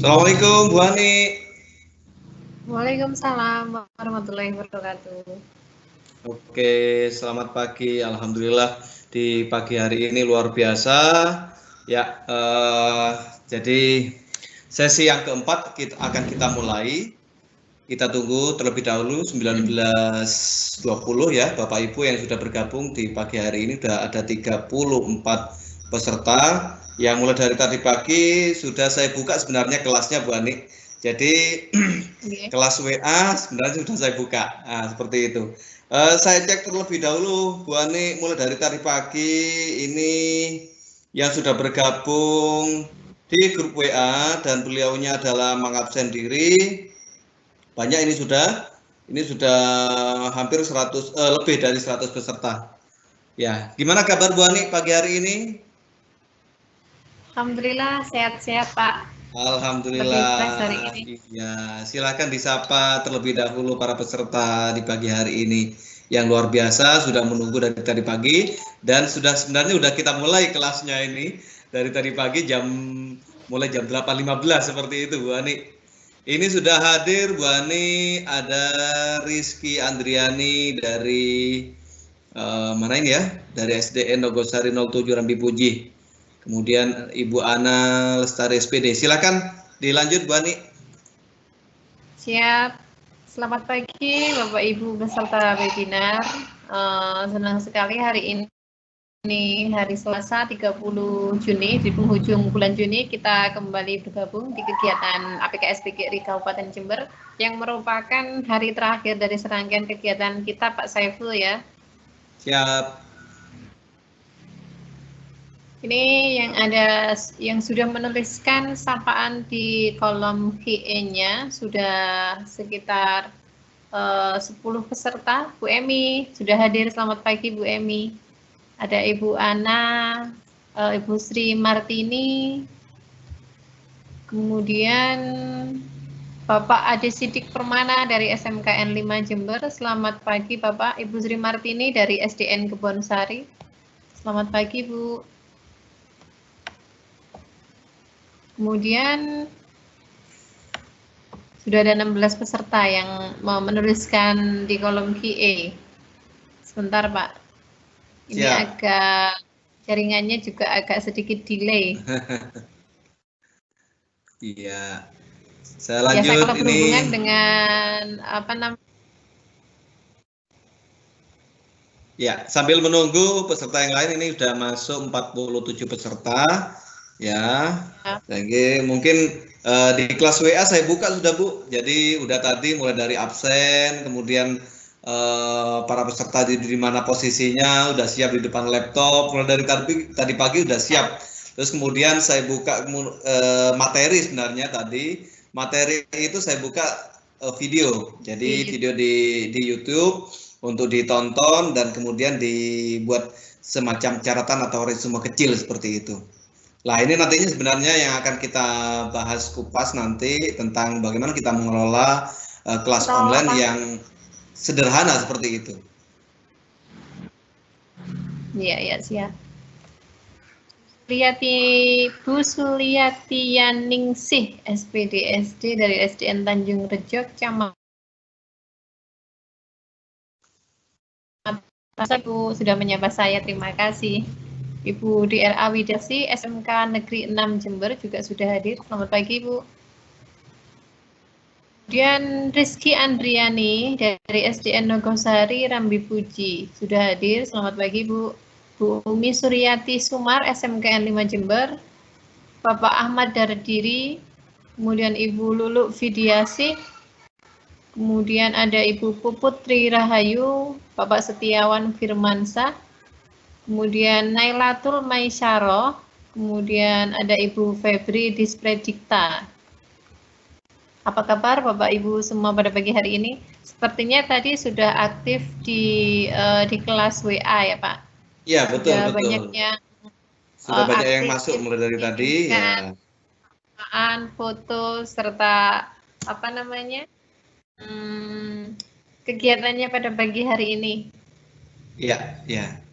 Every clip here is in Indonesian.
Assalamualaikum Bu Ani. Waalaikumsalam warahmatullahi wabarakatuh. Oke, selamat pagi. Alhamdulillah di pagi hari ini luar biasa. Ya, jadi sesi yang keempat akan kita mulai. Kita tunggu terlebih dahulu 19.20 ya, Bapak Ibu yang sudah bergabung di pagi hari ini sudah ada 34 peserta. Yang mulai dari tadi pagi sudah saya buka sebenarnya kelasnya Bu Ani. Jadi kelas WA sebenarnya sudah saya buka. Nah, seperti itu. Saya cek terlebih dahulu Bu Ani, mulai dari tadi pagi ini yang sudah bergabung di grup WA dan beliaunya adalah mengabsen diri. Banyak ini sudah hampir 100 lebih dari 100 peserta. Ya, gimana kabar Bu Ani pagi hari ini? Alhamdulillah sehat-sehat Pak. Alhamdulillah. Lebih hari ini. Ya, silakan disapa terlebih dahulu para peserta di pagi hari ini. Yang luar biasa sudah menunggu dari tadi pagi dan sebenarnya sudah kita mulai kelasnya ini dari tadi pagi mulai jam 8.15 seperti itu Bu Ani. Ini sudah hadir Bu Ani, ada Rizky Andriani dari mana ini ya? Dari SDN Nogosari 07 Rambi Puji. Kemudian Ibu Ana Lestari SPD. Silakan dilanjut Bu Ani. Siap. Selamat pagi Bapak Ibu beserta webinar. Senang sekali hari ini hari Selasa 30 Juni, di penghujung bulan Juni kita kembali bergabung di kegiatan APKS PGRI Kabupaten Jember yang merupakan hari terakhir dari serangkaian kegiatan kita Pak Saiful ya. Siap. Ini yang sudah menuliskan sapaan di kolom QA-nya sudah sekitar 10 peserta. Bu Emi sudah hadir, selamat pagi Bu Emi. Ada Ibu Ana, Ibu Sri Martini, kemudian Bapak Ade Sidik Permana dari SMKN 5 Jember. Selamat pagi Bapak. Ibu Sri Martini dari SDN Kebonsari. Selamat pagi Bu. Kemudian sudah ada 16 peserta yang mau menuliskan di kolom QA. Sebentar Pak. Ini agak jaringannya juga agak sedikit delay. Iya. Saya lanjut biasa kalau ini. Berhubungan dengan apa namanya? Ya, sambil menunggu peserta yang lain ini sudah masuk 47 peserta. Ya. Jadi mungkin di kelas WA saya buka sudah Bu. Jadi udah tadi mulai dari absen, kemudian para peserta di mana posisinya udah siap di depan laptop, mulai dari tadi pagi udah siap. Terus kemudian saya buka materi sebenarnya tadi. Materi itu saya buka video. Jadi video di YouTube untuk ditonton dan kemudian dibuat semacam catatan atau resume kecil seperti itu. Nah, ini nantinya sebenarnya yang akan kita bahas kupas nanti tentang bagaimana kita mengelola kelas online yang sederhana seperti itu. Iya, ya, siap. Bu Suliati Yaningsih, SPD SD dari SDN Tanjung Rejo, Kecamatan. Ibu sudah menyapa saya, terima kasih. Ibu DRA Widasi, SMK Negeri 6 Jember juga sudah hadir. Selamat pagi, Bu. Kemudian Rizky Andriani dari SDN Nogosari Rambi Puji sudah hadir. Selamat pagi, Bu. Bu Umi Suryati Sumar, SMKN 5 Jember. Bapak Ahmad Dardiri, kemudian Ibu Lulu Vidiasi, kemudian ada Ibu Puput Tri Rahayu, Bapak Setiawan Firmansyah, kemudian Nailatul Maisyaro, kemudian ada Ibu Febri Dispredikta. Apa kabar Bapak Ibu semua pada pagi hari ini? Sepertinya tadi sudah aktif di kelas WA ya Pak? Iya, betul. Sudah banyak yang masuk mulai dari tadi ya. Foto serta apa namanya kegiatannya pada pagi hari ini. Iya, ya.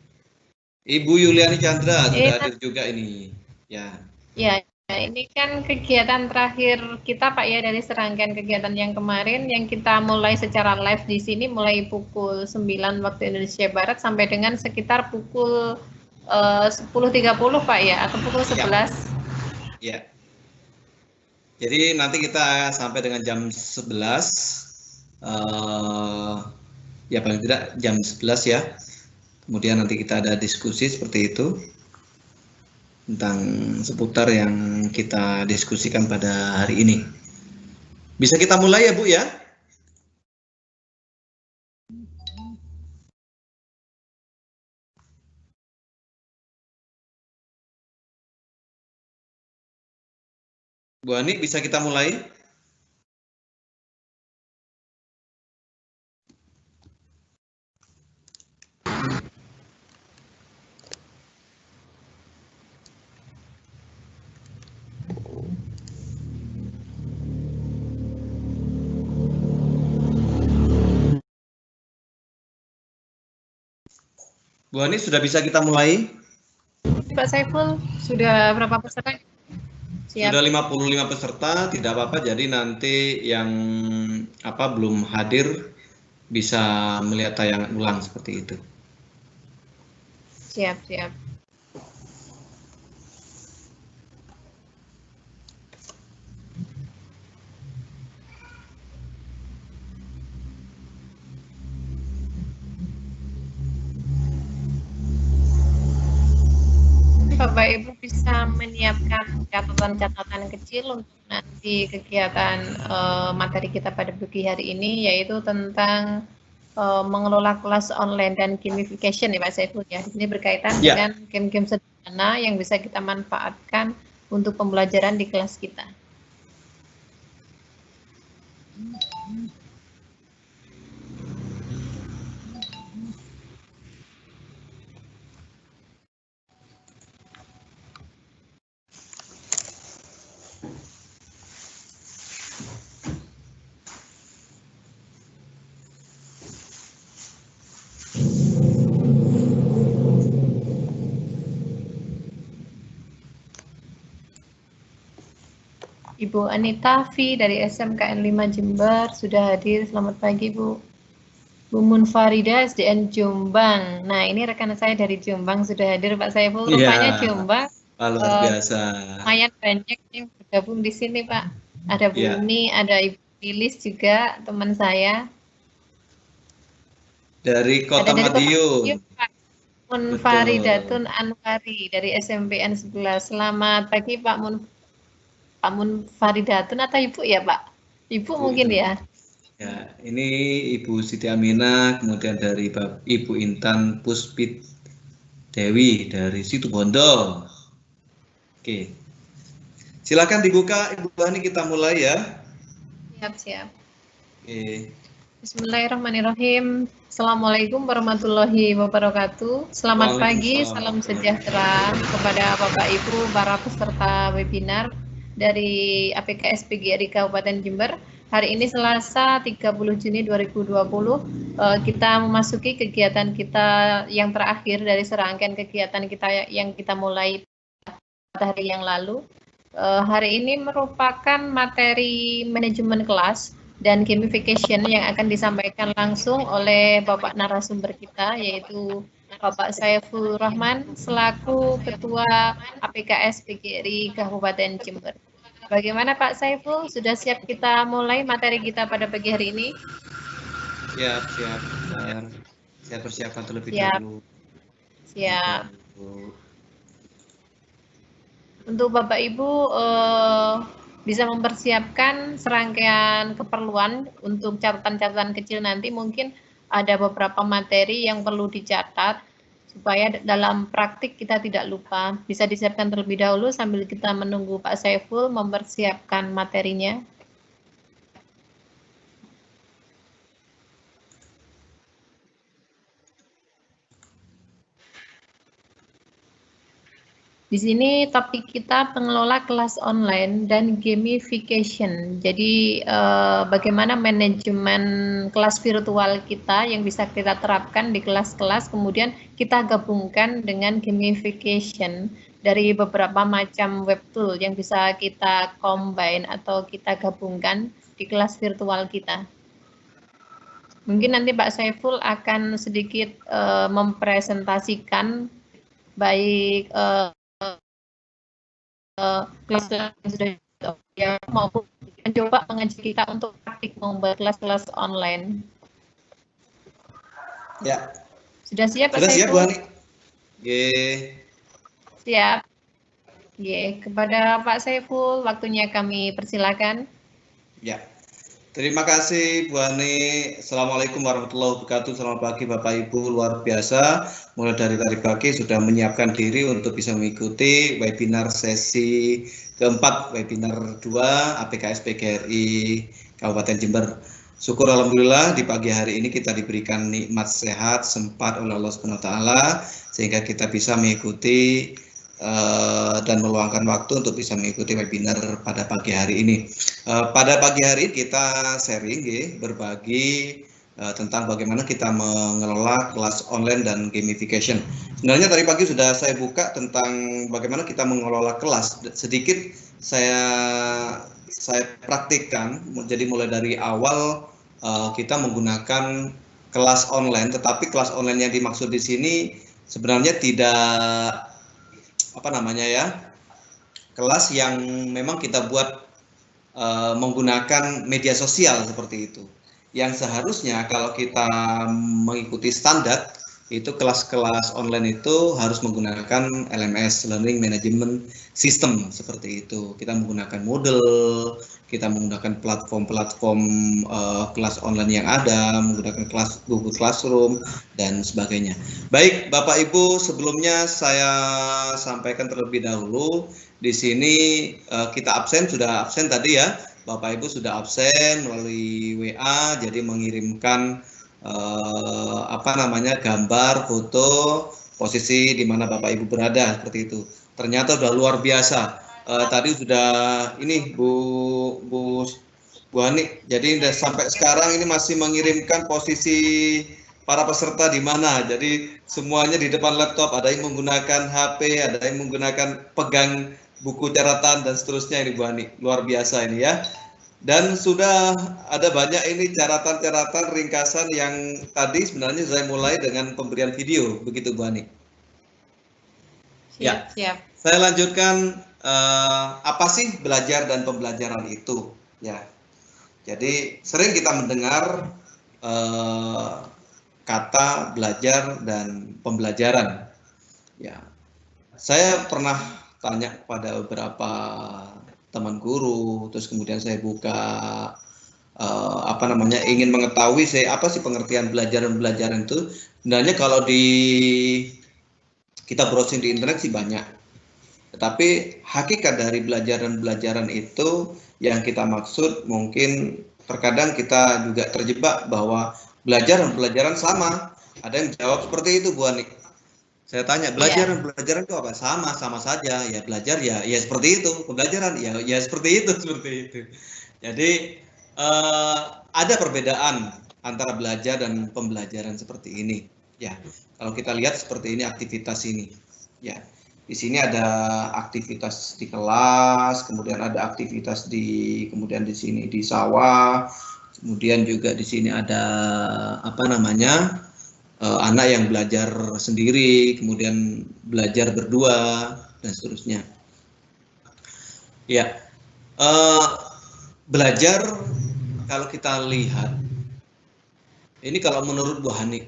Ibu Yuliani Chandra sudah hadir juga ini. Ya. Ya, Nah, ini kan kegiatan terakhir kita Pak ya dari serangkaian kegiatan yang kemarin yang kita mulai secara live di sini mulai pukul 9 waktu Indonesia Barat sampai dengan sekitar pukul 10.30 Pak ya atau pukul 11. Ya. Jadi nanti kita sampai dengan jam 11 ya paling tidak jam 11 ya. Kemudian nanti kita ada diskusi seperti itu tentang seputar yang kita diskusikan pada hari ini. Bisa kita mulai ya Bu ya? Bu Ani, bisa kita mulai? Bu Ani, sudah bisa kita mulai? Pak Saiful, sudah berapa peserta? Siap. Sudah 55 peserta, tidak apa-apa. Jadi nanti yang belum hadir bisa melihat tayangan ulang seperti itu. Siap, siap. Bapak Ibu bisa menyiapkan catatan-catatan kecil untuk nanti kegiatan materi kita pada pagi hari ini, yaitu tentang mengelola kelas online dan gamification ya Pak Saiful ya. Di sini berkaitan dengan game-game sederhana yang bisa kita manfaatkan untuk pembelajaran di kelas kita. Ibu Anita V dari SMKN 5 Jember sudah hadir. Selamat pagi Bu. Bu Munfarida SDN Jombang. Nah ini rekan saya dari Jombang sudah hadir Pak Saiful. Rupanya Jombang luar biasa. Lumayan banyak yang bergabung di sini Pak. Ada Bu Umi, ada Ibu Lilis juga teman saya. Dari Kota Madiun. Munfaridatun Anwari dari SMPN 11. Selamat pagi Pak Munfaridatun atau Ibu ya Pak? Ibu mungkin ya. Ya, ini Ibu Siti Aminah, kemudian dari Ibu Intan Puspit Dewi dari Situbondo. Oke. Silakan dibuka Ibu Ani, kita mulai ya. Siap, siap. Oke. Bismillahirrahmanirrahim. Assalamualaikum warahmatullahi wabarakatuh. Selamat pagi, salam sejahtera kepada Bapak Ibu para peserta webinar dari APKS PGRI Kabupaten Jember. Hari ini Selasa 30 Juni 2020, kita memasuki kegiatan kita yang terakhir dari serangkaian kegiatan kita yang kita mulai pada hari yang lalu. Hari ini merupakan materi manajemen kelas dan gamification yang akan disampaikan langsung oleh Bapak narasumber kita, yaitu Bapak Saiful Rahman selaku Ketua APKS PGRI Kabupaten Jember. Bagaimana Pak Saiful? Sudah siap kita mulai materi kita pada pagi hari ini? Siap. Saya persiapkan terlebih dahulu. Siap. Untuk Bapak Ibu bisa mempersiapkan serangkaian keperluan untuk catatan-catatan kecil nanti. Mungkin ada beberapa materi yang perlu dicatat supaya dalam praktik kita tidak lupa. Bisa disiapkan terlebih dahulu sambil kita menunggu Pak Saiful mempersiapkan materinya. Di sini topik kita pengelola kelas online dan gamification. Jadi bagaimana manajemen kelas virtual kita yang bisa kita terapkan di kelas-kelas, kemudian kita gabungkan dengan gamification. dari beberapa macam web tool yang bisa kita combine atau kita gabungkan di kelas virtual kita. Mungkin nanti Pak Saiful akan sedikit mempresentasikan baik kelas yang sudah ya maupun mencoba mengajak kita untuk praktik membuat kelas-kelas online. Ya. Sudah siap Pak Sudah Saiful? siap Bu Hani? Oke. Siap. Ye, kepada Pak Saiful, waktunya kami persilakan. Ya. Terima kasih Bu Hani. Assalamualaikum warahmatullahi wabarakatuh. Selamat pagi Bapak Ibu, luar biasa. Mulai dari tadi pagi sudah menyiapkan diri untuk bisa mengikuti webinar sesi keempat, webinar 2 APKS PGRI Kabupaten Jember. Syukur alhamdulillah di pagi hari ini kita diberikan nikmat sehat sempat oleh Allah SWT sehingga kita bisa mengikuti dan meluangkan waktu untuk bisa mengikuti webinar pada pagi hari ini. Pada pagi hari ini kita sharing, berbagi tentang bagaimana kita mengelola kelas online dan gamification. Sebenarnya tadi pagi sudah saya buka tentang bagaimana kita mengelola kelas. Sedikit saya praktikkan, jadi mulai dari awal kita menggunakan kelas online, tetapi kelas online yang dimaksud di sini sebenarnya tidak kelas yang memang kita buat menggunakan media sosial seperti itu. Yang seharusnya kalau kita mengikuti standar itu kelas-kelas online itu harus menggunakan LMS, Learning Management System, seperti itu. Kita menggunakan Moodle, kita menggunakan platform-platform kelas online yang ada, menggunakan kelas Google Classroom dan sebagainya. Baik, Bapak Ibu, sebelumnya saya sampaikan terlebih dahulu di sini kita sudah absen tadi ya. Bapak Ibu sudah absen melalui WA, jadi mengirimkan gambar, foto, posisi di mana Bapak Ibu berada seperti itu. Ternyata sudah luar biasa. Tadi sudah ini Bu Hani, jadi sampai sekarang ini masih mengirimkan posisi para peserta di mana. Jadi semuanya di depan laptop, ada yang menggunakan HP, ada yang menggunakan pegang buku catatan dan seterusnya ini Bu Hani. Luar biasa ini ya. Dan sudah ada banyak ini catatan-catatan ringkasan yang tadi sebenarnya saya mulai dengan pemberian video, begitu Bu Hani. Siap, siap. Saya lanjutkan apa sih belajar dan pembelajaran itu, ya. Jadi sering kita mendengar kata belajar dan pembelajaran. Ya, saya pernah tanya pada beberapa teman guru, terus kemudian saya buka ingin mengetahui apa sih pengertian belajar dan pembelajaran itu. Sebenarnya kalau kita browsing di internet sih banyak, tetapi hakikat dari belajar dan pembelajaran itu yang kita maksud mungkin terkadang kita juga terjebak bahwa belajar dan pembelajaran sama. Ada yang jawab seperti itu Bu Ani. Saya tanya, belajar dan pembelajaran itu apa? Sama saja. Ya belajar ya seperti itu, pembelajaran ya seperti itu. Jadi ada perbedaan antara belajar dan pembelajaran seperti ini. Ya, kalau kita lihat seperti ini aktivitas ini. Ya, di sini ada aktivitas di kelas, kemudian ada aktivitas kemudian di sini di sawah, kemudian juga di sini ada anak yang belajar sendiri, kemudian belajar berdua, dan seterusnya. Ya, belajar kalau kita lihat, ini kalau menurut Bu Hani,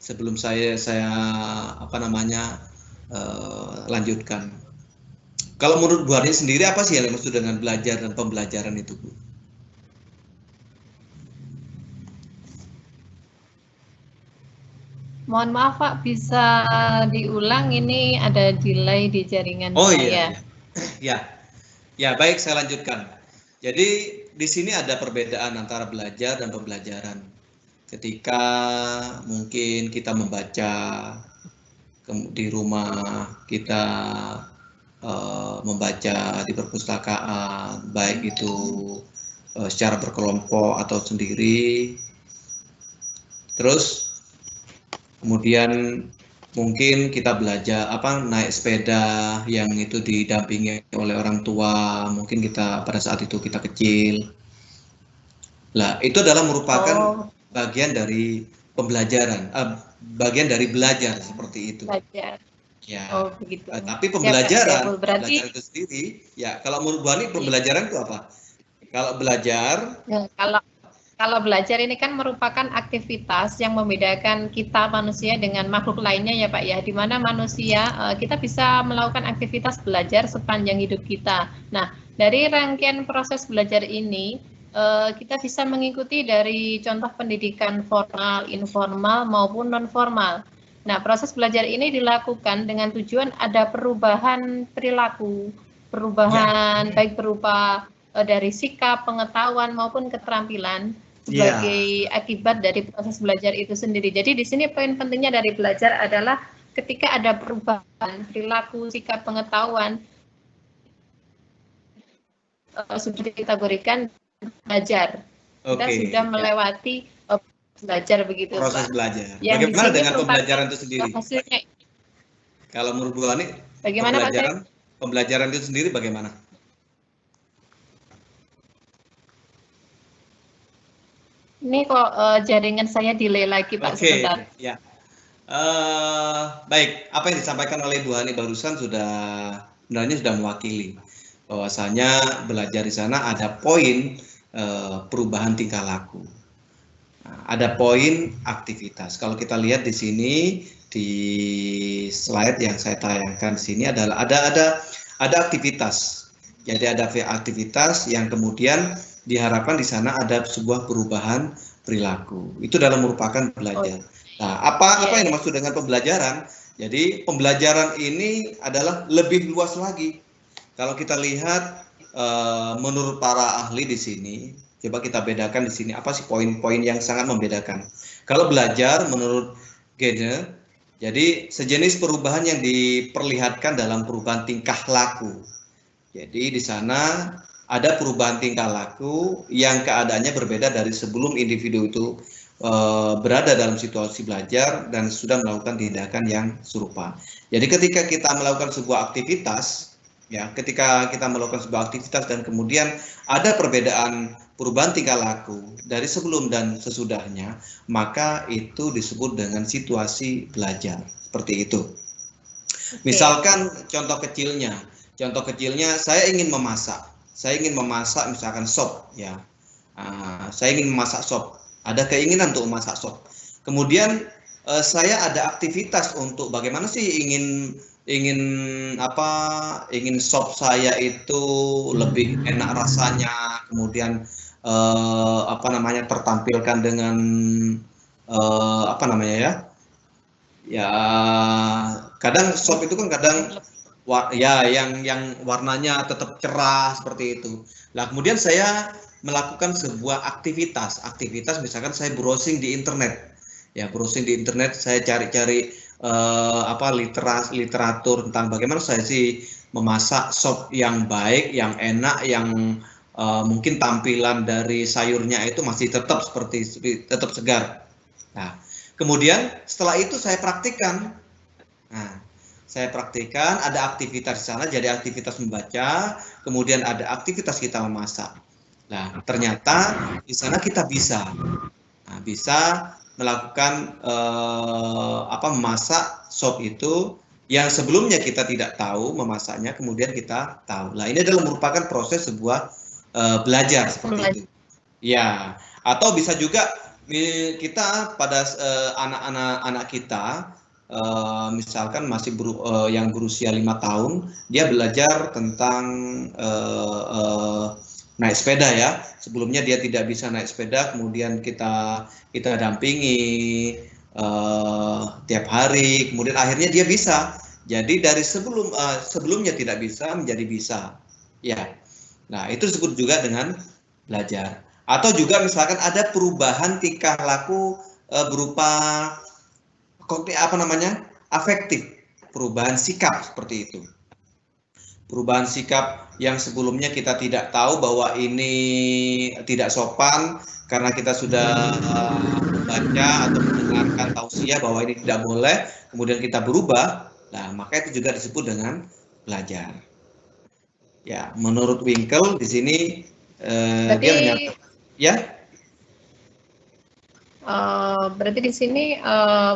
sebelum saya lanjutkan. Kalau menurut Bu Hani sendiri apa sih yang dimaksud dengan belajar dan pembelajaran itu, Bu? Mohon maaf Pak, bisa diulang, ini ada delay di jaringan saya. Ya, baik, saya lanjutkan. Jadi di sini ada perbedaan antara belajar dan pembelajaran. Ketika mungkin kita membaca di rumah, kita membaca di perpustakaan, baik itu secara berkelompok atau sendiri. Terus kemudian mungkin kita belajar naik sepeda yang itu didampingi oleh orang tua, mungkin kita pada saat itu kita kecil. Lah, itu adalah merupakan bagian dari pembelajaran, bagian dari belajar seperti itu. Belajar. Ya. Begitu. Tapi pembelajaran, berarti pembelajaran itu sendiri, ya kalau menurut Bu Ani pembelajaran itu apa? Kalau belajar, ya, kalau belajar ini kan merupakan aktivitas yang membedakan kita manusia dengan makhluk lainnya ya Pak ya, di mana manusia kita bisa melakukan aktivitas belajar sepanjang hidup kita. Nah, dari rangkaian proses belajar ini kita bisa mengikuti dari contoh pendidikan formal, informal maupun non formal. Nah, proses belajar ini dilakukan dengan tujuan ada perubahan perilaku, perubahan baik berupa dari sikap, pengetahuan maupun keterampilan sebagai akibat dari proses belajar itu sendiri. Jadi di sini poin pentingnya dari belajar adalah ketika ada perubahan perilaku, sikap, pengetahuan sudah dikategorikan belajar. Kita sudah melewati belajar begitu. Proses belajar. Yang bagaimana dengan pembelajaran itu sendiri? Hasilnya. Kalau menurut Bu Ani, bagaimana pembelajaran itu sendiri bagaimana? Ini kok jaringan saya delay lagi Pak sebentar. Ya. Baik, apa yang disampaikan oleh Bu Hani barusan sebenarnya sudah mewakili bahwasanya belajar di sana ada poin perubahan tingkah laku, ada poin aktivitas. Kalau kita lihat di sini di slide yang saya tayangkan di sini adalah ada aktivitas. Jadi ada aktivitas yang kemudian diharapkan di sana ada sebuah perubahan perilaku. Itu dalam merupakan belajar. Nah, apa yang dimaksud dengan pembelajaran? Jadi pembelajaran ini adalah lebih luas lagi. Kalau kita lihat menurut para ahli di sini, coba kita bedakan di sini apa sih poin-poin yang sangat membedakan. Kalau belajar menurut Gede, jadi sejenis perubahan yang diperlihatkan dalam perubahan tingkah laku. Jadi di sana ada perubahan tingkah laku yang keadaannya berbeda dari sebelum individu itu berada dalam situasi belajar dan sudah melakukan tindakan yang serupa. Jadi ketika kita melakukan sebuah aktivitas, ya, ketika kita melakukan sebuah aktivitas dan kemudian ada perbedaan perubahan tingkah laku dari sebelum dan sesudahnya, maka itu disebut dengan situasi belajar. Seperti itu. Misalkan contoh kecilnya saya ingin memasak. Saya ingin memasak misalkan sop, ya. Saya ingin memasak sop. Ada keinginan untuk memasak sop. Kemudian saya ada aktivitas untuk bagaimana sih ingin sop saya itu lebih enak rasanya, kemudian tertampilkan dengan kadang sop itu kan kadang yang warnanya tetap cerah seperti itu. Nah, kemudian saya melakukan sebuah aktivitas misalkan saya browsing di internet. Ya, browsing di internet, saya cari-cari literatur tentang bagaimana saya sih memasak sop yang baik, yang enak, yang mungkin tampilan dari sayurnya itu masih tetap segar. Nah, kemudian setelah itu saya praktikkan. Saya praktikkan, ada aktivitas di sana, jadi aktivitas membaca, kemudian ada aktivitas kita memasak. Nah, ternyata di sana kita bisa melakukan memasak sop itu yang sebelumnya kita tidak tahu memasaknya, kemudian kita tahu. Nah, ini adalah merupakan proses sebuah belajar seperti itu. Ya, atau bisa juga kita pada anak-anak kita. Misalkan masih yang berusia 5 tahun, dia belajar tentang naik sepeda, ya. Sebelumnya dia tidak bisa naik sepeda, kemudian kita dampingi tiap hari, kemudian akhirnya dia bisa. Jadi dari sebelumnya tidak bisa menjadi bisa, ya. Nah, itu disebut juga dengan belajar. Atau juga misalkan ada perubahan tingkah laku berupa afektif, perubahan sikap seperti itu. perubahan sikap yang sebelumnya kita tidak tahu bahwa ini tidak sopan karena kita sudah membaca atau mendengarkan tausiah bahwa ini tidak boleh, kemudian kita berubah, nah maka itu juga disebut dengan belajar. Ya, menurut Winkel di sini dia menyatakan, ya. Berarti di sini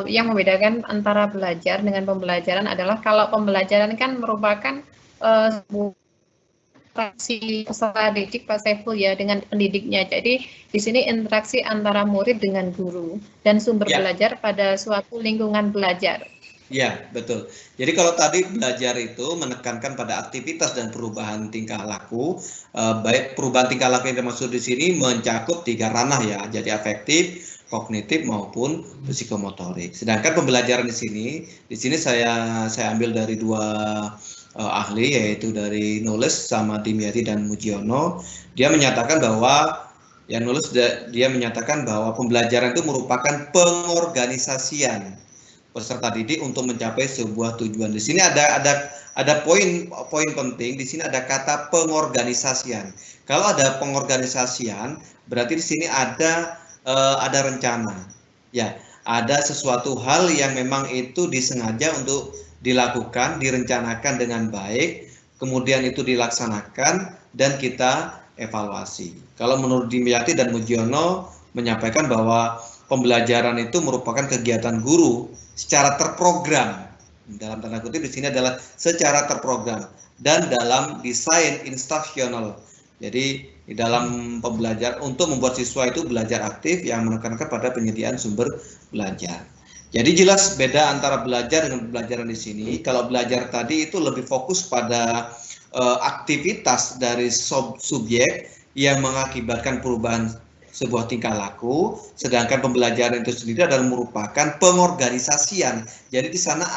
yang membedakan antara belajar dengan pembelajaran adalah kalau pembelajaran kan merupakan interaksi peserta didik Pak Saiful ya dengan pendidiknya. Jadi di sini interaksi antara murid dengan guru dan sumber belajar pada suatu lingkungan belajar. Ya, betul. Jadi kalau tadi belajar itu menekankan pada aktivitas dan perubahan tingkah laku, baik perubahan tingkah laku yang dimaksud di sini mencakup 3 ranah ya, jadi afektif, kognitif maupun psikomotorik. Sedangkan pembelajaran di sini saya ambil dari 2 ahli, yaitu dari Knowles sama Dimyati dan Mujiono. Dia menyatakan bahwa Knowles dia menyatakan bahwa pembelajaran itu merupakan pengorganisasian peserta didik untuk mencapai sebuah tujuan. Di sini ada poin penting. Di sini ada kata pengorganisasian. Kalau ada pengorganisasian, berarti di sini ada rencana. Ya, ada sesuatu hal yang memang itu disengaja untuk dilakukan, direncanakan dengan baik, kemudian itu dilaksanakan dan kita evaluasi. Kalau menurut Dimyati dan Mujiono menyampaikan bahwa pembelajaran itu merupakan kegiatan guru secara terprogram. Dalam tanda kutip di sini adalah secara terprogram dan dalam desain instruksional. Jadi di dalam pembelajaran untuk membuat siswa itu belajar aktif yang menekankan pada penyediaan sumber belajar. Jadi jelas beda antara belajar dengan pembelajaran di sini. Kalau belajar tadi itu lebih fokus pada aktivitas dari subjek yang mengakibatkan perubahan sebuah tingkah laku, sedangkan pembelajaran itu sendiri adalah merupakan pengorganisasian. Jadi di sana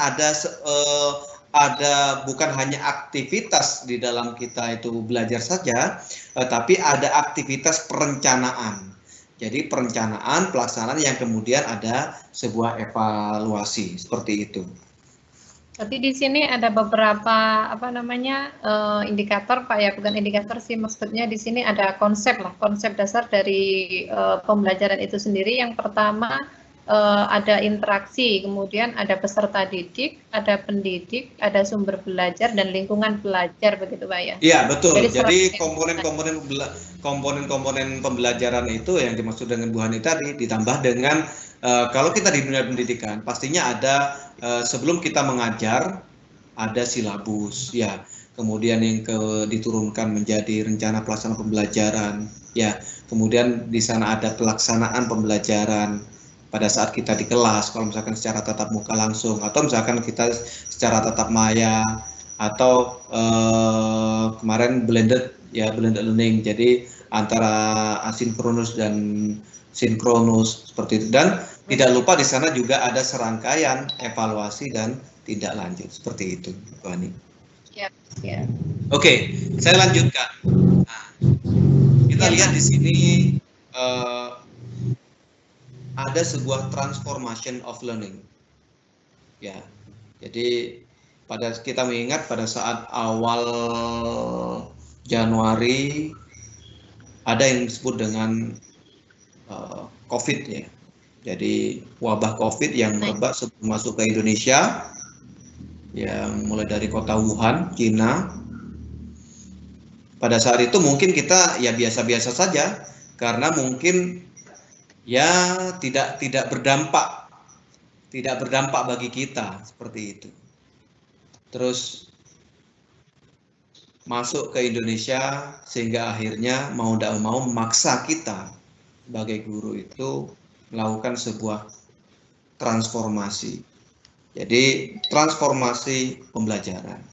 ada bukan hanya aktivitas di dalam kita itu belajar saja, tapi ada aktivitas perencanaan. Jadi perencanaan, pelaksanaan yang kemudian ada sebuah evaluasi seperti itu. Tapi di sini ada beberapa indikator Pak ya, bukan indikator sih, maksudnya di sini ada konsep dasar dari pembelajaran itu sendiri. Yang pertama ada interaksi, kemudian ada peserta didik, ada pendidik, ada sumber belajar dan lingkungan belajar, begitu Pak ya? Iya betul. Jadi komponen pembelajaran itu yang dimaksud dengan Bu Hani tadi ditambah dengan kalau kita di dunia pendidikan pastinya ada sebelum kita mengajar ada silabus ya, kemudian yang diturunkan menjadi rencana pelaksana pembelajaran ya, kemudian di sana ada pelaksanaan pembelajaran pada saat kita di kelas, kalau misalkan secara tatap muka langsung atau misalkan kita secara tatap maya atau kemarin blended learning, jadi antara asinkronus dan sinkronus seperti itu. Dan tidak lupa di sana juga ada serangkaian evaluasi dan tindak lanjut seperti itu, Bu Hani. Ya. Oke, saya lanjutkan. Nah, kita lihat di sini ada sebuah transformation of learning. Ya, jadi kita mengingat pada saat awal Januari ada yang disebut dengan COVID ya. Jadi wabah COVID yang merebak sebelum masuk ke Indonesia, yang mulai dari kota Wuhan, Cina. Pada saat itu mungkin kita ya biasa-biasa saja karena mungkin ya tidak berdampak bagi kita seperti itu. Terus masuk ke Indonesia sehingga akhirnya mau tidak mau memaksa kita sebagai guru itu melakukan sebuah transformasi. Jadi transformasi pembelajaran.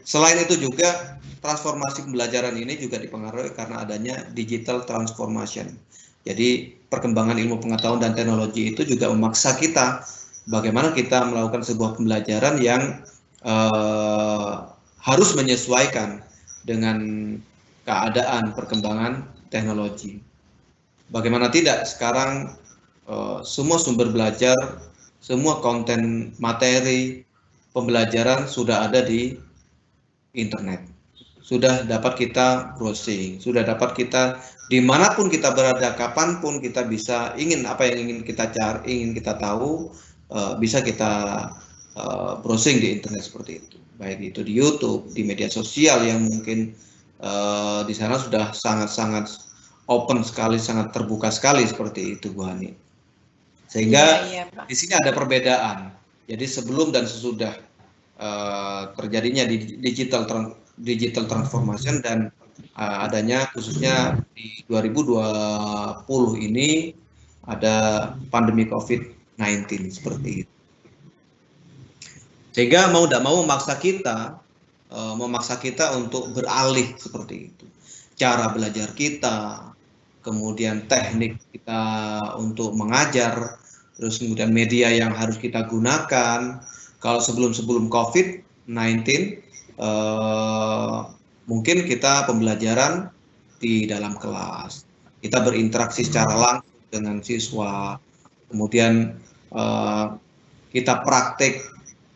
Selain itu juga transformasi pembelajaran ini juga dipengaruhi karena adanya digital transformation. Jadi perkembangan ilmu pengetahuan dan teknologi itu juga memaksa kita bagaimana kita melakukan sebuah pembelajaran yang harus menyesuaikan dengan keadaan perkembangan teknologi. Bagaimana tidak sekarang semua sumber belajar, semua konten materi pembelajaran sudah ada di internet. Sudah dapat kita browsing, sudah dapat kita dimanapun kita berada, kapanpun kita bisa ingin apa yang ingin kita cari, ingin kita tahu, bisa kita browsing di internet seperti itu. Baik itu di YouTube, di media sosial yang mungkin di sana sudah sangat-sangat open sekali, sangat terbuka sekali seperti itu, Bu Hani. Sehingga di sini ada perbedaan. Jadi sebelum dan sesudah terjadinya di digital transformation dan adanya khususnya di 2020 ini ada pandemi COVID-19 seperti itu. Sehingga mau tidak mau memaksa kita untuk beralih seperti itu. Cara belajar kita, kemudian teknik kita untuk mengajar, terus kemudian media yang harus kita gunakan. Kalau sebelum COVID-19 mungkin kita pembelajaran di dalam kelas, kita berinteraksi secara langsung dengan siswa, kemudian kita praktek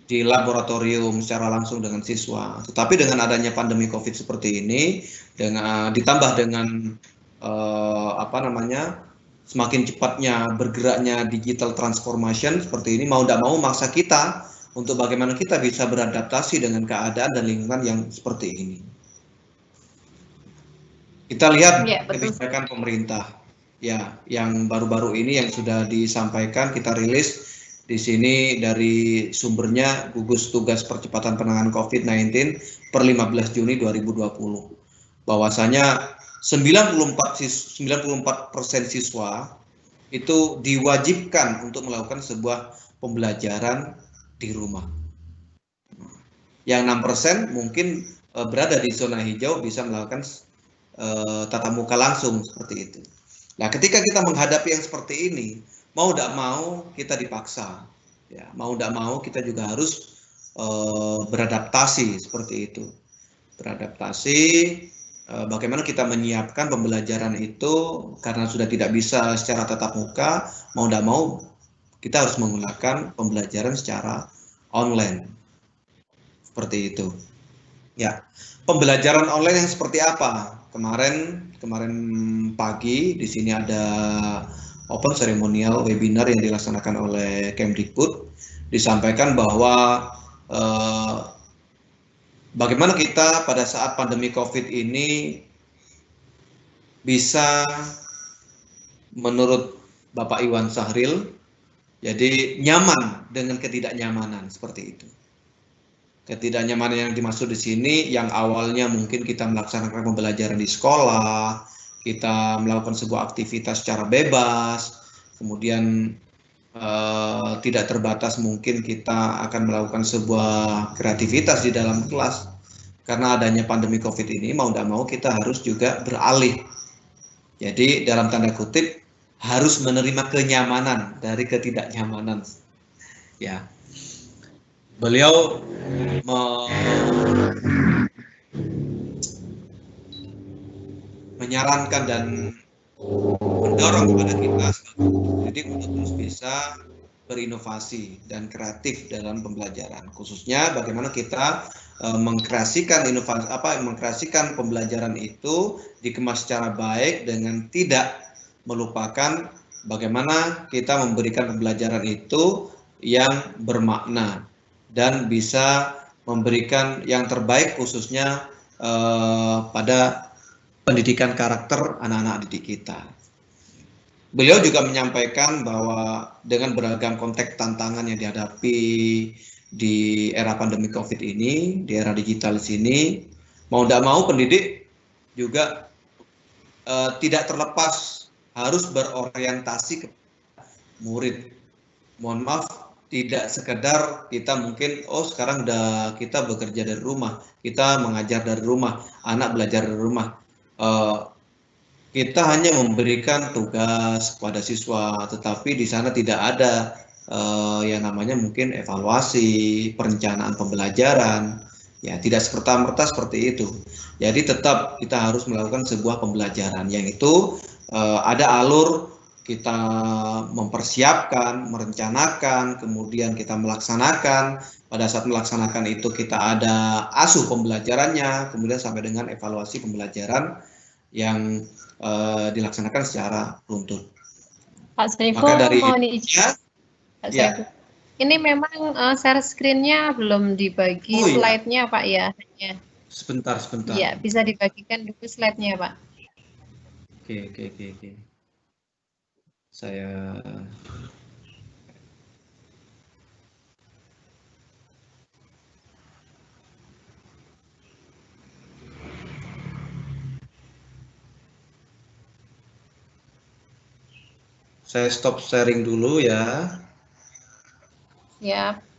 di laboratorium secara langsung dengan siswa. Tetapi dengan adanya pandemi COVID seperti ini, ditambah dengan semakin cepatnya bergeraknya digital transformation seperti ini, mau tidak mau maksa kita untuk bagaimana kita bisa beradaptasi dengan keadaan dan lingkungan yang seperti ini. Kita lihat kebijakan pemerintah ya yang baru-baru ini yang sudah disampaikan, kita rilis di sini dari sumbernya gugus tugas percepatan penanganan COVID-19 per 15 Juni 2020. Bahwasanya 94% siswa itu diwajibkan untuk melakukan sebuah pembelajaran di rumah. Yang 6% mungkin berada di zona hijau bisa melakukan tatap muka langsung seperti itu. Nah, ketika kita menghadapi yang seperti ini, mau tidak mau kita dipaksa, ya, mau tidak mau kita juga harus beradaptasi seperti itu. Beradaptasi, bagaimana kita menyiapkan pembelajaran itu karena sudah tidak bisa secara tatap muka, mau tidak mau kita harus menggunakan pembelajaran secara online. Seperti itu. Ya, pembelajaran online yang seperti apa? Kemarin pagi di sini ada open ceremonial webinar yang dilaksanakan oleh Kemdikbud, disampaikan bahwa bagaimana kita pada saat pandemi COVID ini bisa, menurut Bapak Iwan Sahril, jadi nyaman dengan ketidaknyamanan seperti itu. Ketidaknyamanan yang dimaksud di sini yang awalnya mungkin kita melaksanakan pembelajaran di sekolah, kita melakukan sebuah aktivitas secara bebas, kemudian tidak terbatas mungkin kita akan melakukan sebuah kreativitas di dalam kelas. Karena adanya pandemi COVID ini, mau tidak mau kita harus juga beralih. Jadi dalam tanda kutip harus menerima kenyamanan dari ketidaknyamanan. Ya. Beliau menyarankan dan mendorong kepada kita sebagai pendidik untuk terus bisa berinovasi dan kreatif dalam pembelajaran, khususnya bagaimana kita mengkreasikan inovasi mengkreasikan pembelajaran itu dikemas secara baik dengan tidak melupakan bagaimana kita memberikan pembelajaran itu yang bermakna dan bisa memberikan yang terbaik khususnya pada pendidikan karakter anak-anak didik kita. Beliau juga menyampaikan bahwa dengan beragam konteks tantangan yang dihadapi di era pandemi COVID ini, di era digital sini, mau tidak mau pendidik juga tidak terlepas harus berorientasi ke murid. Mohon maaf, tidak sekedar kita mungkin sekarang udah kita bekerja dari rumah, kita mengajar dari rumah, anak belajar dari rumah. Kita hanya memberikan tugas kepada siswa, tetapi di sana tidak ada yang namanya mungkin evaluasi, perencanaan pembelajaran, ya tidak serta-merta seperti itu. Jadi tetap kita harus melakukan sebuah pembelajaran yang itu ada alur kita mempersiapkan, merencanakan, kemudian kita melaksanakan. Pada saat melaksanakan itu kita ada asuh pembelajarannya, kemudian sampai dengan evaluasi pembelajaran yang dilaksanakan secara runtut. Pak Saiful, Maka dari mohon izin. Pak Saiful. Ini memang share screen-nya belum dibagi slide-nya, Pak ya. Sebentar. Iya, bisa dibagikan dulu slide-nya, Pak. Oke. Saya stop sharing dulu ya. Siap.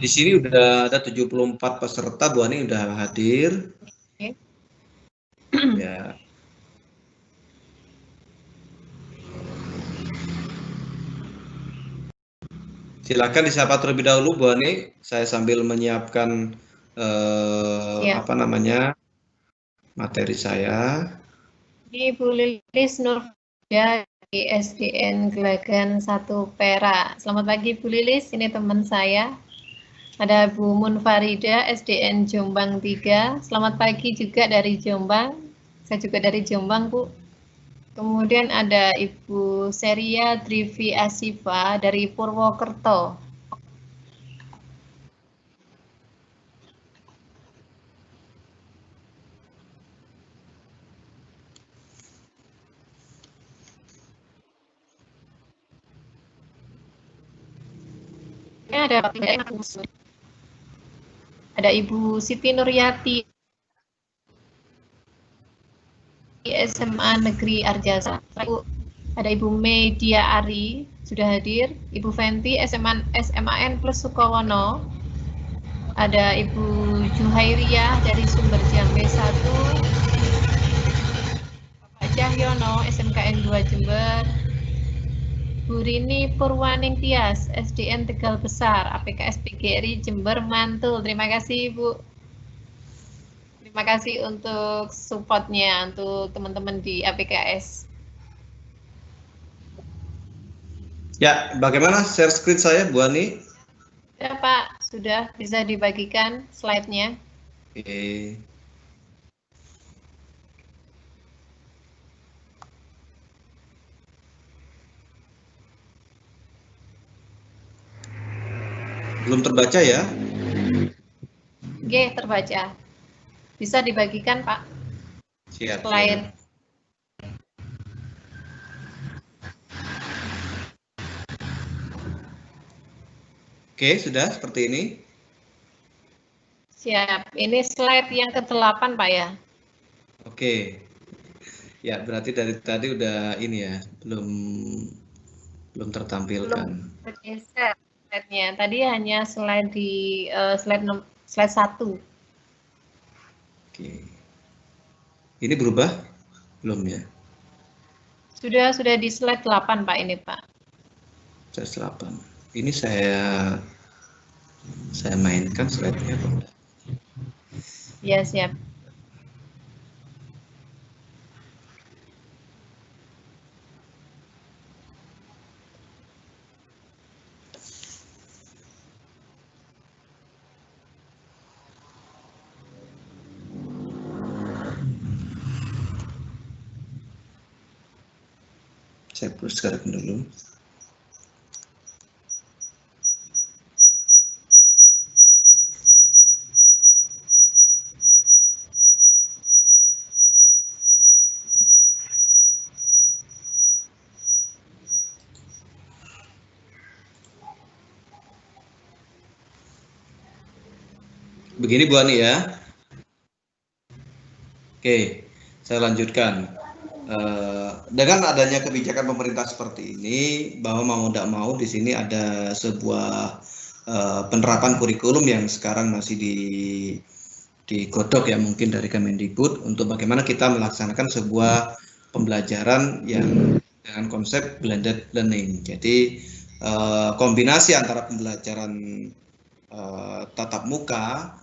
Di sini udah ada 74 peserta, Bu Ani udah hadir. Oke. Ya. Silakan disapa terlebih dahulu, Bu Ani. Saya sambil menyiapkan materi saya. Ini Bu Lilis Nurfida di SDN Gelagan 1 Perak. Selamat pagi Bu Lilis, ini teman saya. Ada Bu Munfarida, SDN Jombang 3. Selamat pagi juga dari Jombang. Saya juga dari Jombang, Bu. Kemudian ada Ibu Seria Drivi Asifa dari Purwokerto. Ada Ibu Siti Nuryati SMA Negeri Arjasa. Ada Ibu Media Ari sudah hadir. Ibu Fenti SMAN plus Sukowono. Ada Ibu Juhairiyah dari Sumber Jambe 1. Bapak Cahyono SMKN 2 Jember. Bu Rini Purwaning Tias, SDN Tegal Besar, APKS PGRI Jember Mantul. Terima kasih, Bu. Terima kasih untuk support-nya untuk teman-teman di APKS. Ya, bagaimana share screen saya, Bu Ani? Ya, Pak. Sudah bisa dibagikan slide-nya. Oke. Belum terbaca ya? Oke, terbaca. Bisa dibagikan, Pak. Siap. Slide. Oke, sudah seperti ini. Siap. Ini slide yang ke-8, Pak ya. Oke. Ya, berarti dari tadi udah ini ya, belum tertampilkan. Belum bergeser slide-nya. Tadi hanya slide di slide 1. Oke. Ini berubah? Belum ya? Sudah di slide 8, Pak ini, Pak. Slide 8. Ini saya mainkan slide-nya, Pak. Ya, siap. Saya putuskan dulu. Begini Bu Ani ya. Oke, saya lanjutkan. Dengan adanya kebijakan pemerintah seperti ini, bahwa mau tidak mau di sini ada sebuah penerapan kurikulum yang sekarang masih digodok ya mungkin dari Kemendikbud untuk bagaimana kita melaksanakan sebuah pembelajaran yang dengan konsep blended learning. Jadi kombinasi antara pembelajaran tatap muka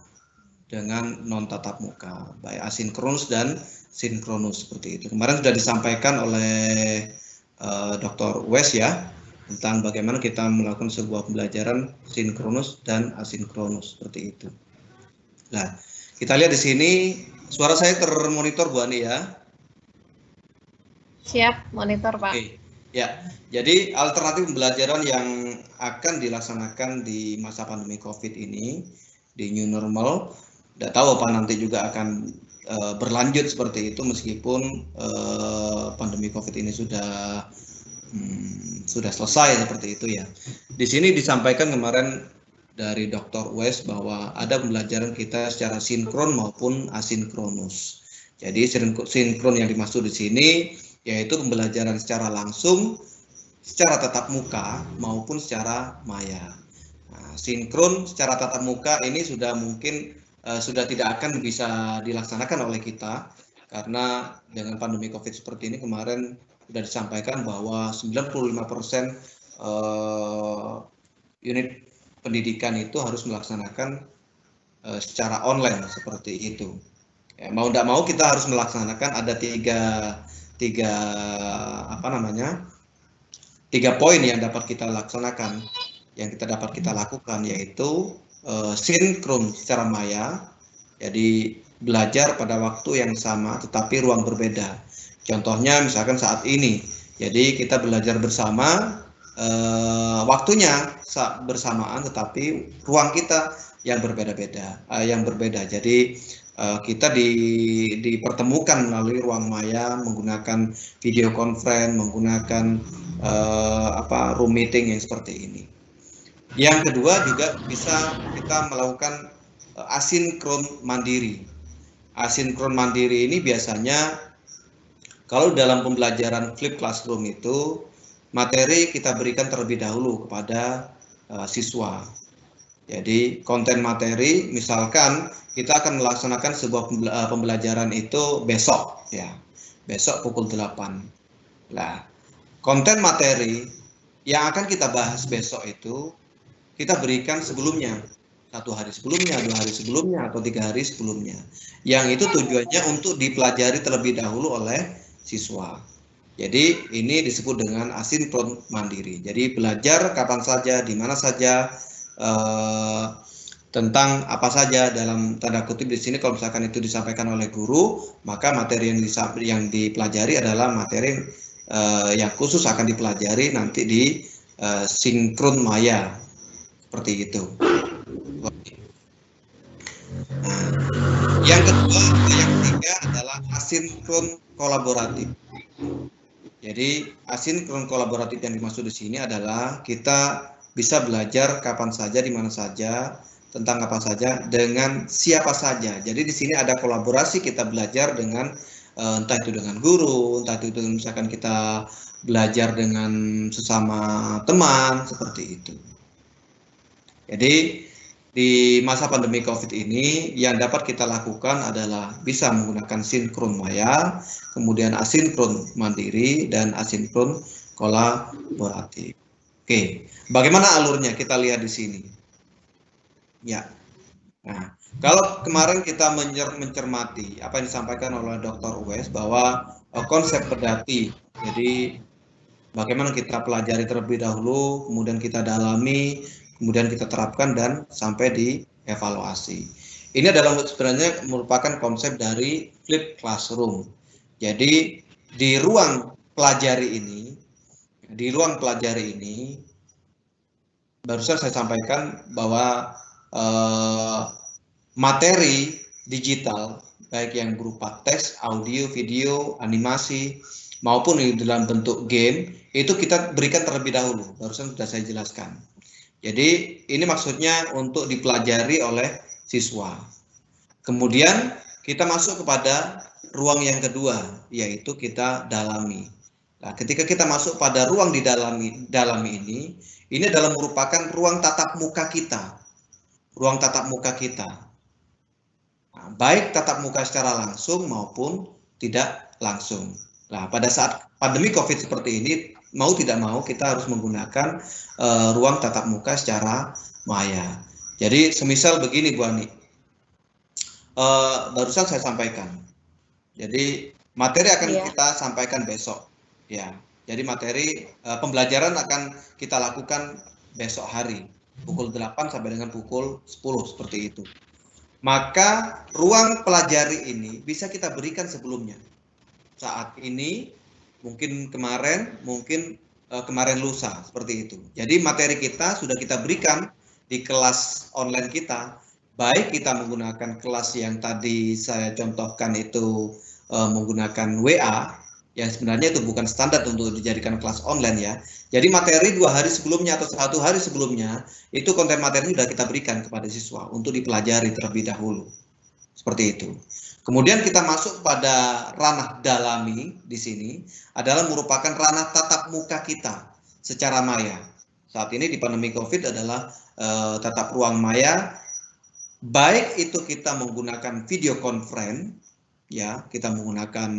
dengan non tatap muka, baik asinkronus dan sinkronus seperti itu. Kemarin sudah disampaikan oleh Dr. Wes ya tentang bagaimana kita melakukan sebuah pembelajaran sinkronus dan asinkronus seperti itu. Nah, kita lihat di sini suara saya termonitor Bu Ani ya. Siap, monitor Pak. Oke. Ya, jadi alternatif pembelajaran yang akan dilaksanakan di masa pandemi COVID ini, di new normal, tidak tahu apa nanti juga akan berlanjut seperti itu meskipun pandemi COVID ini sudah selesai seperti itu ya. Di sini disampaikan kemarin dari Dr. Wes bahwa ada pembelajaran kita secara sinkron maupun asinkronus. Jadi sinkron yang dimaksud di sini yaitu pembelajaran secara langsung, secara tatap muka maupun secara maya. Nah, sinkron secara tatap muka ini sudah mungkin sudah tidak akan bisa dilaksanakan oleh kita karena dengan pandemi COVID seperti ini kemarin sudah disampaikan bahwa 95% unit pendidikan itu harus melaksanakan secara online seperti itu. Ya, mau tidak mau kita harus melaksanakan ada tiga poin yang dapat kita laksanakan, yang kita dapat kita lakukan, yaitu sinkron secara maya, jadi belajar pada waktu yang sama tetapi ruang berbeda. Contohnya misalkan saat ini, jadi kita belajar bersama, waktunya bersamaan tetapi ruang kita yang berbeda-beda, Jadi kita dipertemukan melalui ruang maya menggunakan video conference, menggunakan room meeting yang seperti ini. Yang kedua juga bisa kita melakukan asinkron mandiri. Asinkron mandiri ini biasanya kalau dalam pembelajaran flip classroom itu materi kita berikan terlebih dahulu kepada siswa. Jadi konten materi, misalkan kita akan melaksanakan sebuah pembelajaran itu besok, ya, besok pukul 8. Nah, konten materi yang akan kita bahas besok itu kita berikan sebelumnya, 1 hari sebelumnya, 2 hari sebelumnya, atau 3 hari sebelumnya. Yang itu tujuannya untuk dipelajari terlebih dahulu oleh siswa. Jadi ini disebut dengan asinkron mandiri. Jadi belajar kapan saja, di mana saja, tentang apa saja dalam tanda kutip di sini kalau misalkan itu disampaikan oleh guru, maka materi yang dipelajari adalah materi yang khusus akan dipelajari nanti di sinkron maya seperti itu. Nah, yang ketiga adalah asinkron kolaboratif. Jadi asinkron kolaboratif yang dimaksud di sini adalah kita bisa belajar kapan saja, di mana saja, tentang apa saja, dengan siapa saja. Jadi di sini ada kolaborasi, kita belajar dengan entah itu dengan guru, entah itu misalkan kita belajar dengan sesama teman, seperti itu. Jadi di masa pandemi COVID ini yang dapat kita lakukan adalah bisa menggunakan sinkron maya, kemudian asinkron mandiri, dan asinkron kolaboratif. Oke, bagaimana alurnya kita lihat di sini. Ya, nah kalau kemarin kita mencermati apa yang disampaikan oleh Dr. Wes bahwa konsep pedati, jadi bagaimana kita pelajari terlebih dahulu, kemudian kita dalami, kemudian kita terapkan dan sampai dievaluasi. Ini adalah sebenarnya merupakan konsep dari flip classroom. Jadi di ruang pelajari ini, barusan saya sampaikan bahwa materi digital, baik yang berupa teks, audio, video, animasi, maupun di dalam bentuk game, itu kita berikan terlebih dahulu, barusan sudah saya jelaskan. Jadi ini maksudnya untuk dipelajari oleh siswa. Kemudian kita masuk kepada ruang yang kedua, yaitu kita dalami. Nah, ketika kita masuk pada ruang dalami ini adalah merupakan ruang tatap muka kita. Ruang tatap muka kita. Nah, baik tatap muka secara langsung maupun tidak langsung. Nah, pada saat pandemi COVID seperti ini, mau tidak mau kita harus menggunakan ruang tatap muka secara maya. Jadi semisal begini Bu Ani, barusan saya sampaikan. Jadi materi akan kita sampaikan besok, ya. Jadi materi pembelajaran akan kita lakukan besok hari, pukul 8 sampai dengan pukul 10 seperti itu. Maka ruang pelajari ini bisa kita berikan sebelumnya. Saat ini, mungkin kemarin, mungkin kemarin lusa, seperti itu. Jadi materi kita sudah kita berikan di kelas online kita, baik kita menggunakan kelas yang tadi saya contohkan itu menggunakan WA, yang sebenarnya itu bukan standar untuk dijadikan kelas online ya. Jadi materi 2 hari sebelumnya atau 1 hari sebelumnya, itu konten materi sudah kita berikan kepada siswa untuk dipelajari terlebih dahulu. Seperti itu. Kemudian kita masuk pada ranah dalami di sini adalah merupakan ranah tatap muka kita secara maya. Saat ini di pandemi COVID adalah tatap ruang maya, baik itu kita menggunakan video conference, ya kita menggunakan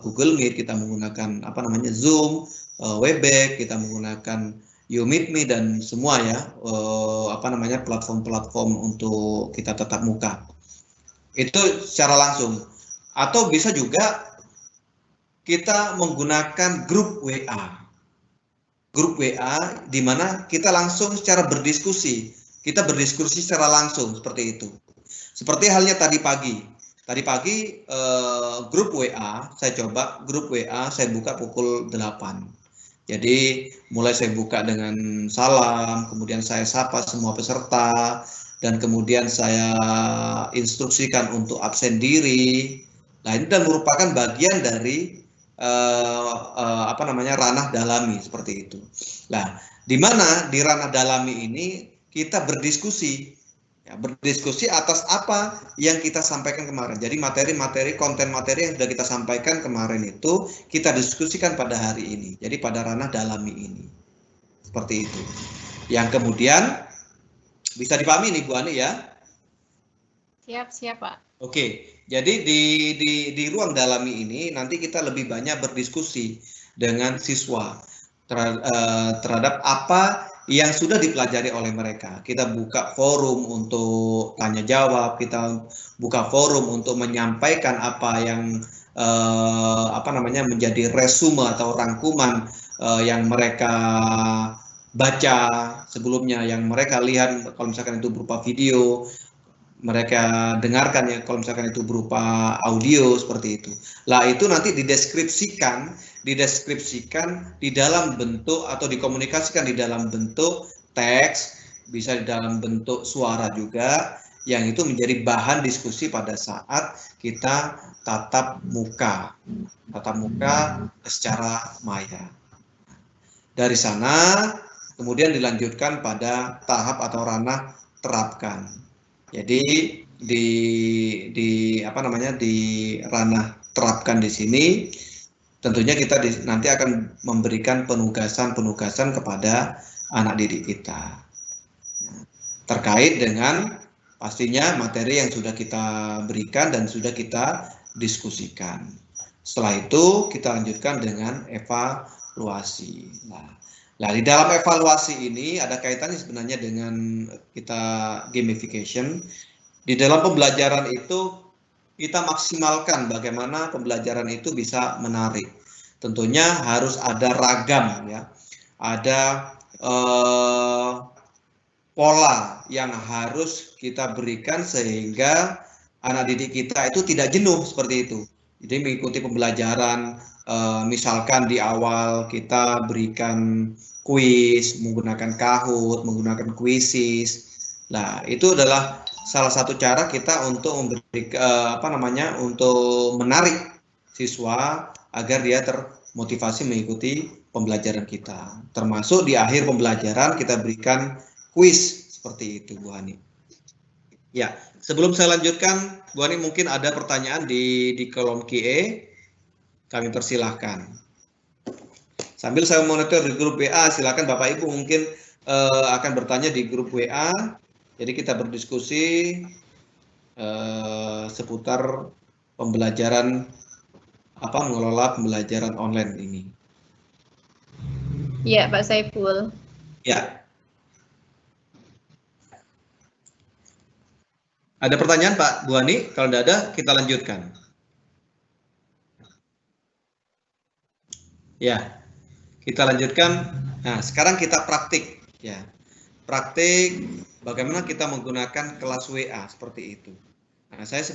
Google Meet, kita menggunakan Zoom, Webex, kita menggunakan YouMeet Me dan semua ya platform-platform untuk kita tatap muka. Itu secara langsung. Atau bisa juga kita menggunakan grup WA. Grup WA di mana kita langsung secara berdiskusi. Kita berdiskusi secara langsung seperti itu. Seperti halnya tadi pagi. Tadi pagi grup WA, saya coba grup WA saya buka pukul 8. Jadi mulai saya buka dengan salam, kemudian saya sapa semua peserta, dan kemudian saya instruksikan untuk absen diri. Nah, ini dan merupakan bagian dari ranah dalami seperti itu. Nah, di mana di ranah dalami ini kita berdiskusi, ya, berdiskusi atas apa yang kita sampaikan kemarin. Jadi materi-materi, konten materi yang sudah kita sampaikan kemarin itu kita diskusikan pada hari ini. Jadi pada ranah dalami ini, seperti itu. Yang kemudian bisa dipahami nih Bu Ani ya? Siap Pak. Oke, jadi di ruang dalami ini nanti kita lebih banyak berdiskusi dengan siswa terhadap apa yang sudah dipelajari oleh mereka. Kita buka forum untuk tanya jawab, kita buka forum untuk menyampaikan apa yang menjadi resume atau rangkuman yang mereka baca sebelumnya, yang mereka lihat kalau misalkan itu berupa video, mereka dengarkan ya kalau misalkan itu berupa audio seperti itu. Lah itu nanti dideskripsikan di dalam bentuk atau dikomunikasikan di dalam bentuk teks, bisa di dalam bentuk suara juga, yang itu menjadi bahan diskusi pada saat kita tatap muka secara maya. Dari sana kemudian dilanjutkan pada tahap atau ranah terapkan. Jadi di ranah terapkan di sini tentunya kita nanti akan memberikan penugasan kepada anak didik kita terkait dengan pastinya materi yang sudah kita berikan dan sudah kita diskusikan. Setelah itu kita lanjutkan dengan evaluasi. Nah, di dalam evaluasi ini ada kaitannya sebenarnya dengan kita gamification. Di dalam pembelajaran itu kita maksimalkan bagaimana pembelajaran itu bisa menarik. Tentunya harus ada ragam ya, ada pola yang harus kita berikan sehingga anak didik kita itu tidak jenuh seperti itu. Jadi mengikuti pembelajaran, misalkan di awal kita berikan kuis, menggunakan Kahoot, menggunakan Quizizz. Nah, itu adalah salah satu cara kita untuk memberi untuk menarik siswa agar dia termotivasi mengikuti pembelajaran kita. Termasuk di akhir pembelajaran kita berikan kuis seperti itu, Bu Hani. Ya, sebelum saya lanjutkan, Bu Hani mungkin ada pertanyaan di kolom Q&A, kami persilahkan. Sambil saya monitor di grup WA, silakan Bapak Ibu mungkin akan bertanya di grup WA. Jadi kita berdiskusi seputar pembelajaran mengelola pembelajaran online ini. Ya, Pak Saiful. Ya. Ada pertanyaan Pak Bu Ani? Kalau tidak ada, kita lanjutkan. Ya, kita lanjutkan. Nah, sekarang kita praktik. Ya, praktik bagaimana kita menggunakan kelas WA seperti itu. Nah, saya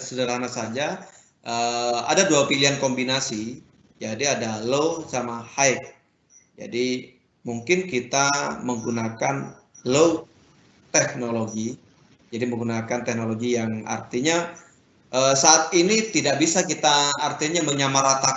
sederhana saja. Ada dua pilihan kombinasi. Jadi ada low sama high. Jadi mungkin kita menggunakan low teknologi. Jadi menggunakan teknologi yang artinya saat ini tidak bisa kita artinya menyamaratakan